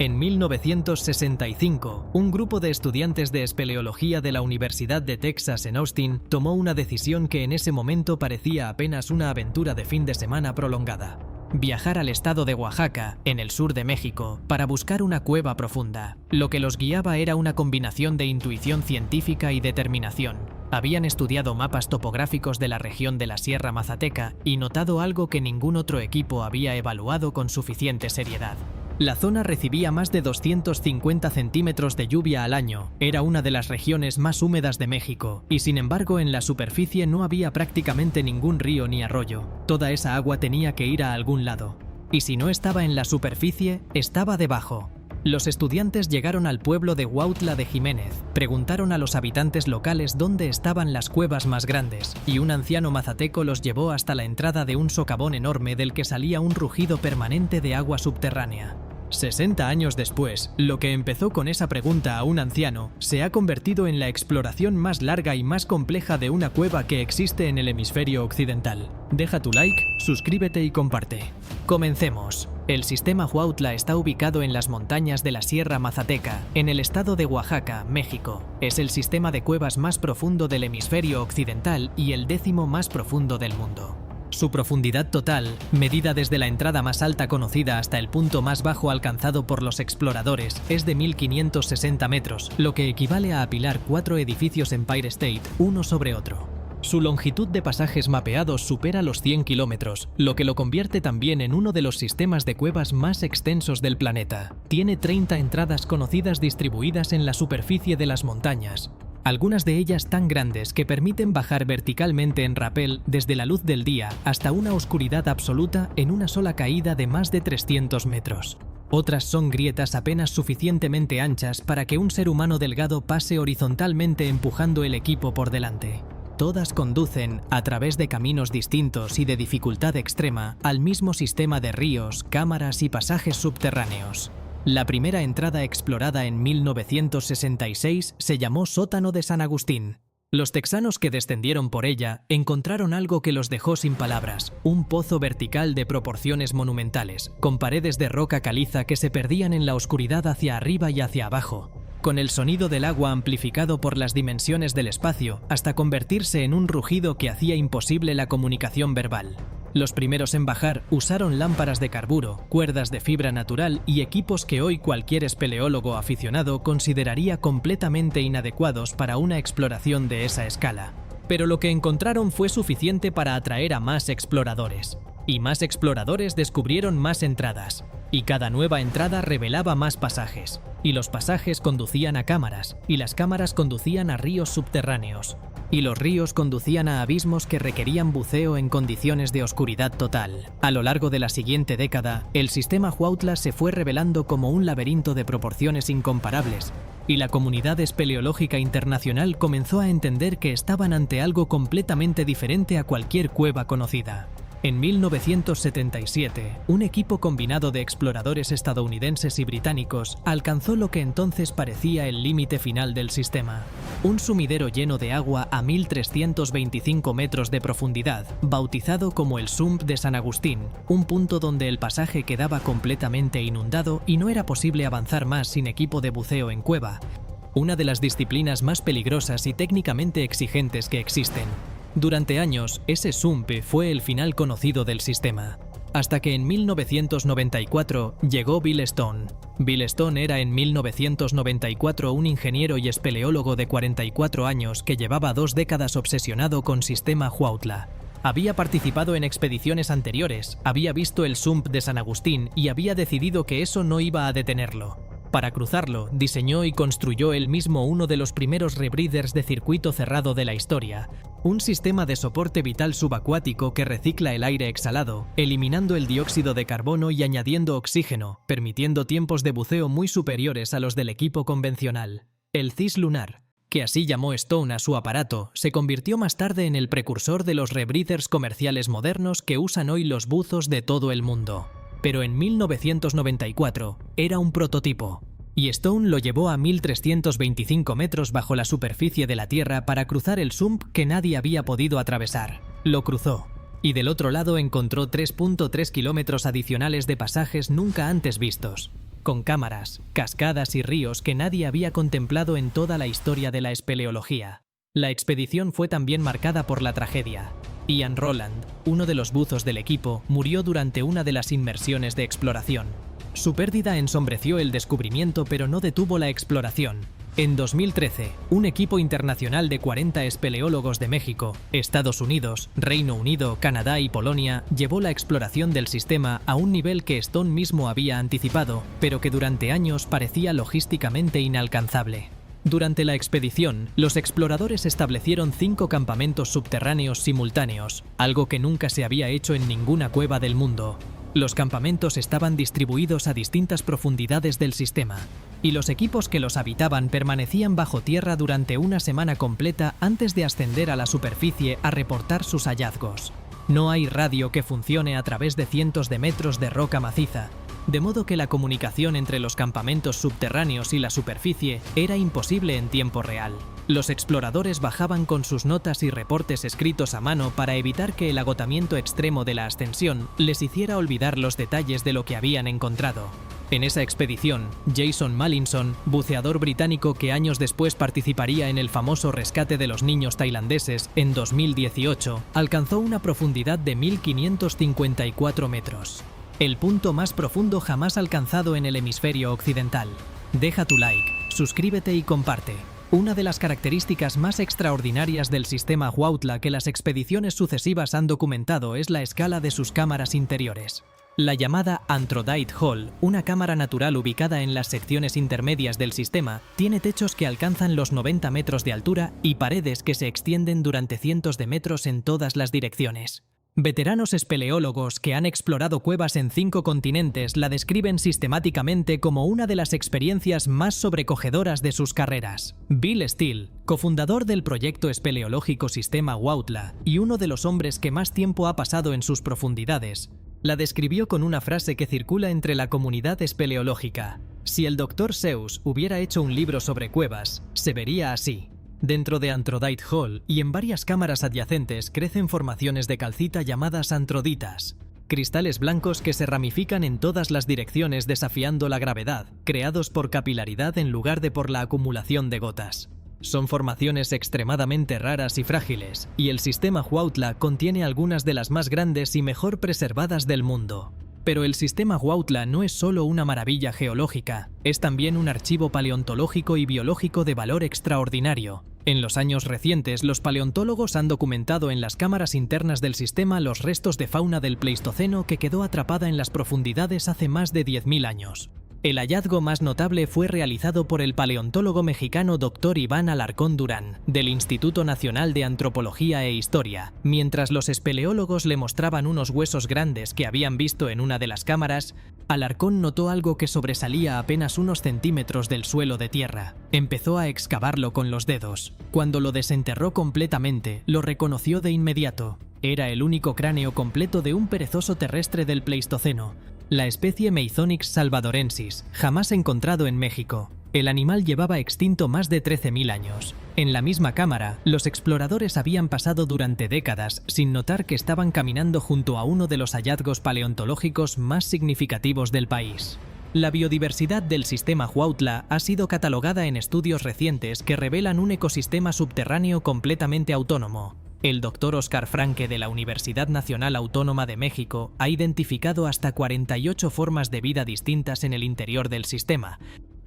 En 1965, un grupo de estudiantes de espeleología de la Universidad de Texas en Austin tomó una decisión que en ese momento parecía apenas una aventura de fin de semana prolongada: viajar al estado de Oaxaca, en el sur de México, para buscar una cueva profunda. Lo que los guiaba era una combinación de intuición científica y determinación. Habían estudiado mapas topográficos de la región de la Sierra Mazateca y notado algo que ningún otro equipo había evaluado con suficiente seriedad. La zona recibía más de 250 centímetros de lluvia al año, era una de las regiones más húmedas de México, y sin embargo en la superficie no había prácticamente ningún río ni arroyo. Toda esa agua tenía que ir a algún lado. Y si no estaba en la superficie, estaba debajo. Los estudiantes llegaron al pueblo de Huautla de Jiménez, preguntaron a los habitantes locales dónde estaban las cuevas más grandes, y un anciano mazateco los llevó hasta la entrada de un socavón enorme del que salía un rugido permanente de agua subterránea. 60 años después, lo que empezó con esa pregunta a un anciano se ha convertido en la exploración más larga y más compleja de una cueva que existe en el hemisferio occidental. Deja tu like, suscríbete y comparte. Comencemos. El sistema Huautla está ubicado en las montañas de la Sierra Mazateca, en el estado de Oaxaca, México. Es el sistema de cuevas más profundo del hemisferio occidental y el 10º más profundo del mundo. Su profundidad total, medida desde la entrada más alta conocida hasta el punto más bajo alcanzado por los exploradores, es de 1560 metros, lo que equivale a apilar 4 edificios Empire State uno sobre otro. Su longitud de pasajes mapeados supera los 100 kilómetros, lo que lo convierte también en uno de los sistemas de cuevas más extensos del planeta. Tiene 30 entradas conocidas distribuidas en la superficie de las montañas, algunas de ellas tan grandes que permiten bajar verticalmente en rapel desde la luz del día hasta una oscuridad absoluta en una sola caída de más de 300 metros. Otras son grietas apenas suficientemente anchas para que un ser humano delgado pase horizontalmente empujando el equipo por delante. Todas conducen, a través de caminos distintos y de dificultad extrema, al mismo sistema de ríos, cámaras y pasajes subterráneos. La primera entrada explorada en 1966 se llamó Sótano de San Agustín. Los texanos que descendieron por ella encontraron algo que los dejó sin palabras: un pozo vertical de proporciones monumentales, con paredes de roca caliza que se perdían en la oscuridad hacia arriba y hacia abajo, con el sonido del agua amplificado por las dimensiones del espacio hasta convertirse en un rugido que hacía imposible la comunicación verbal. Los primeros en bajar usaron lámparas de carburo, cuerdas de fibra natural y equipos que hoy cualquier espeleólogo aficionado consideraría completamente inadecuados para una exploración de esa escala. Pero lo que encontraron fue suficiente para atraer a más exploradores. Y más exploradores descubrieron más entradas. Y cada nueva entrada revelaba más pasajes. Y los pasajes conducían a cámaras, y las cámaras conducían a ríos subterráneos. Y los ríos conducían a abismos que requerían buceo en condiciones de oscuridad total. A lo largo de la siguiente década, el sistema Huautla se fue revelando como un laberinto de proporciones incomparables, y la comunidad espeleológica internacional comenzó a entender que estaban ante algo completamente diferente a cualquier cueva conocida. En 1977, un equipo combinado de exploradores estadounidenses y británicos alcanzó lo que entonces parecía el límite final del sistema: un sumidero lleno de agua a 1325 metros de profundidad, bautizado como el Sump de San Agustín, un punto donde el pasaje quedaba completamente inundado y no era posible avanzar más sin equipo de buceo en cueva, una de las disciplinas más peligrosas y técnicamente exigentes que existen. Durante años, ese sump fue el final conocido del sistema, hasta que en 1994 llegó Bill Stone. Bill Stone era en 1994 un ingeniero y espeleólogo de 44 años que llevaba 2 décadas obsesionado con sistema Huautla. Había participado en expediciones anteriores, había visto el sump de San Agustín y había decidido que eso no iba a detenerlo. Para cruzarlo, diseñó y construyó él mismo uno de los primeros rebreathers de circuito cerrado de la historia, un sistema de soporte vital subacuático que recicla el aire exhalado, eliminando el dióxido de carbono y añadiendo oxígeno, permitiendo tiempos de buceo muy superiores a los del equipo convencional. El CIS lunar, que así llamó Stone a su aparato, se convirtió más tarde en el precursor de los rebreathers comerciales modernos que usan hoy los buzos de todo el mundo. Pero en 1994 era un prototipo, y Stone lo llevó a 1325 metros bajo la superficie de la Tierra para cruzar el sump que nadie había podido atravesar. Lo cruzó, y del otro lado encontró 3.3 kilómetros adicionales de pasajes nunca antes vistos. con cámaras, cascadas y ríos que nadie había contemplado en toda la historia de la espeleología. La expedición fue también marcada por la tragedia. Ian Rowland, uno de los buzos del equipo, murió durante una de las inmersiones de exploración. Su pérdida ensombreció el descubrimiento, pero no detuvo la exploración. En 2013, un equipo internacional de 40 espeleólogos de México, Estados Unidos, Reino Unido, Canadá y Polonia llevó la exploración del sistema a un nivel que Stone mismo había anticipado, pero que durante años parecía logísticamente inalcanzable. Durante la expedición, los exploradores establecieron 5 campamentos subterráneos simultáneos, algo que nunca se había hecho en ninguna cueva del mundo. Los campamentos estaban distribuidos a distintas profundidades del sistema, y los equipos que los habitaban permanecían bajo tierra durante una semana completa antes de ascender a la superficie a reportar sus hallazgos. No hay radio que funcione a través de cientos de metros de roca maciza, de modo que la comunicación entre los campamentos subterráneos y la superficie era imposible en tiempo real. Los exploradores bajaban con sus notas y reportes escritos a mano para evitar que el agotamiento extremo de la ascensión les hiciera olvidar los detalles de lo que habían encontrado. En esa expedición, Jason Mallinson, buceador británico que años después participaría en el famoso rescate de los niños tailandeses en 2018, alcanzó una profundidad de 1554 metros. El punto más profundo jamás alcanzado en el hemisferio occidental. Deja tu like, suscríbete y comparte. Una de las características más extraordinarias del sistema Huautla que las expediciones sucesivas han documentado es la escala de sus cámaras interiores. La llamada Androdite Hall, una cámara natural ubicada en las secciones intermedias del sistema, tiene techos que alcanzan los 90 metros de altura y paredes que se extienden durante cientos de metros en todas las direcciones. Veteranos espeleólogos que han explorado cuevas en 5 continentes la describen sistemáticamente como una de las experiencias más sobrecogedoras de sus carreras. Bill Steele, cofundador del proyecto espeleológico Sistema Huautla y uno de los hombres que más tiempo ha pasado en sus profundidades, la describió con una frase que circula entre la comunidad espeleológica: si el Dr. Seuss hubiera hecho un libro sobre cuevas, se vería así. Dentro de Androdite Hall y en varias cámaras adyacentes crecen formaciones de calcita llamadas androditas, cristales blancos que se ramifican en todas las direcciones desafiando la gravedad, creados por capilaridad en lugar de por la acumulación de gotas. Son formaciones extremadamente raras y frágiles, y el sistema Huautla contiene algunas de las más grandes y mejor preservadas del mundo. Pero el sistema Huautla no es solo una maravilla geológica, es también un archivo paleontológico y biológico de valor extraordinario. En los años recientes, los paleontólogos han documentado en las cámaras internas del sistema los restos de fauna del Pleistoceno que quedó atrapada en las profundidades hace más de 10.000 años. El hallazgo más notable fue realizado por el paleontólogo mexicano Dr. Iván Alarcón Durán, del Instituto Nacional de Antropología e Historia. Mientras los espeleólogos le mostraban unos huesos grandes que habían visto en una de las cámaras, Alarcón notó algo que sobresalía apenas unos centímetros del suelo de tierra. Empezó a excavarlo con los dedos. Cuando lo desenterró completamente, lo reconoció de inmediato. Era el único cráneo completo de un perezoso terrestre del Pleistoceno, la especie Meizonyx salvadorensis, jamás encontrado en México. El animal llevaba extinto más de 13.000 años. En la misma cámara, los exploradores habían pasado durante décadas sin notar que estaban caminando junto a uno de los hallazgos paleontológicos más significativos del país. La biodiversidad del sistema Huautla ha sido catalogada en estudios recientes que revelan un ecosistema subterráneo completamente autónomo. El Dr. Oscar Franke de la Universidad Nacional Autónoma de México ha identificado hasta 48 formas de vida distintas en el interior del sistema,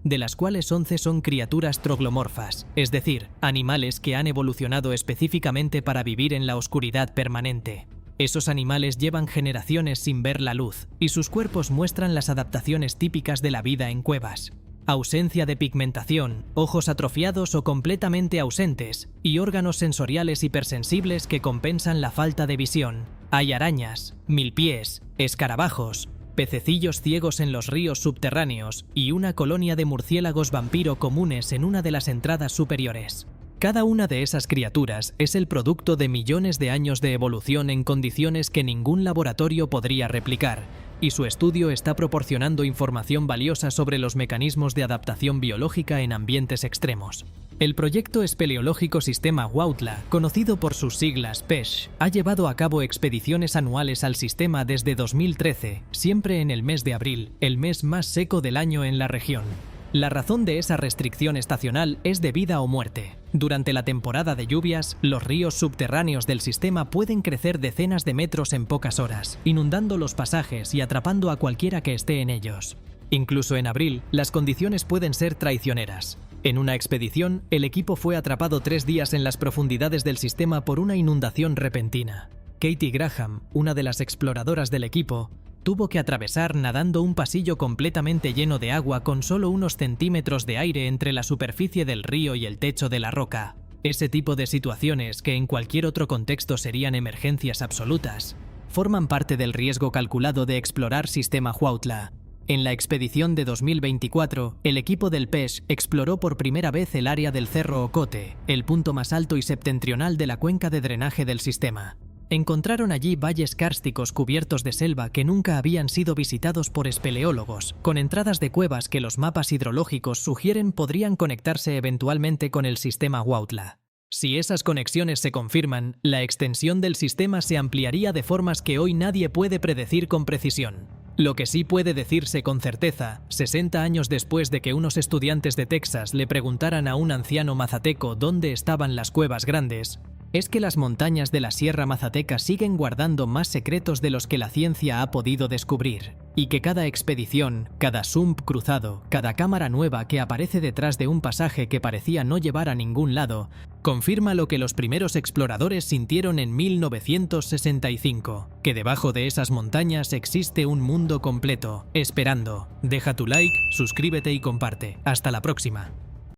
de las cuales 11 son criaturas troglomorfas, es decir, animales que han evolucionado específicamente para vivir en la oscuridad permanente. Esos animales llevan generaciones sin ver la luz, y sus cuerpos muestran las adaptaciones típicas de la vida en cuevas. Ausencia de pigmentación, ojos atrofiados o completamente ausentes, y órganos sensoriales hipersensibles que compensan la falta de visión. Hay arañas, milpiés, escarabajos, pececillos ciegos en los ríos subterráneos y una colonia de murciélagos vampiro comunes en una de las entradas superiores. Cada una de esas criaturas es el producto de millones de años de evolución en condiciones que ningún laboratorio podría replicar, y su estudio está proporcionando información valiosa sobre los mecanismos de adaptación biológica en ambientes extremos. El proyecto espeleológico Sistema Huautla, conocido por sus siglas PESH, ha llevado a cabo expediciones anuales al sistema desde 2013, siempre en el mes de abril, el mes más seco del año en la región. La razón de esa restricción estacional es de vida o muerte. Durante la temporada de lluvias, los ríos subterráneos del sistema pueden crecer decenas de metros en pocas horas, inundando los pasajes y atrapando a cualquiera que esté en ellos. Incluso en abril, las condiciones pueden ser traicioneras. En una expedición, el equipo fue atrapado 3 días en las profundidades del sistema por una inundación repentina. Katie Graham, una de las exploradoras del equipo, tuvo que atravesar nadando un pasillo completamente lleno de agua con solo unos centímetros de aire entre la superficie del río y el techo de la roca. Ese tipo de situaciones, que en cualquier otro contexto serían emergencias absolutas, forman parte del riesgo calculado de explorar Sistema Huautla. En la expedición de 2024, el equipo del PESH exploró por primera vez el área del Cerro Ocote, el punto más alto y septentrional de la cuenca de drenaje del sistema. Encontraron allí valles kársticos cubiertos de selva que nunca habían sido visitados por espeleólogos, con entradas de cuevas que los mapas hidrológicos sugieren podrían conectarse eventualmente con el sistema Huautla. Si esas conexiones se confirman, la extensión del sistema se ampliaría de formas que hoy nadie puede predecir con precisión. Lo que sí puede decirse con certeza, 60 años después de que unos estudiantes de Texas le preguntaran a un anciano mazateco dónde estaban las cuevas grandes, es que las montañas de la Sierra Mazateca siguen guardando más secretos de los que la ciencia ha podido descubrir, y que cada expedición, cada sump cruzado, cada cámara nueva que aparece detrás de un pasaje que parecía no llevar a ningún lado, confirma lo que los primeros exploradores sintieron en 1965, que debajo de esas montañas existe un mundo completo, esperando. Deja tu like, suscríbete y comparte. Hasta la próxima.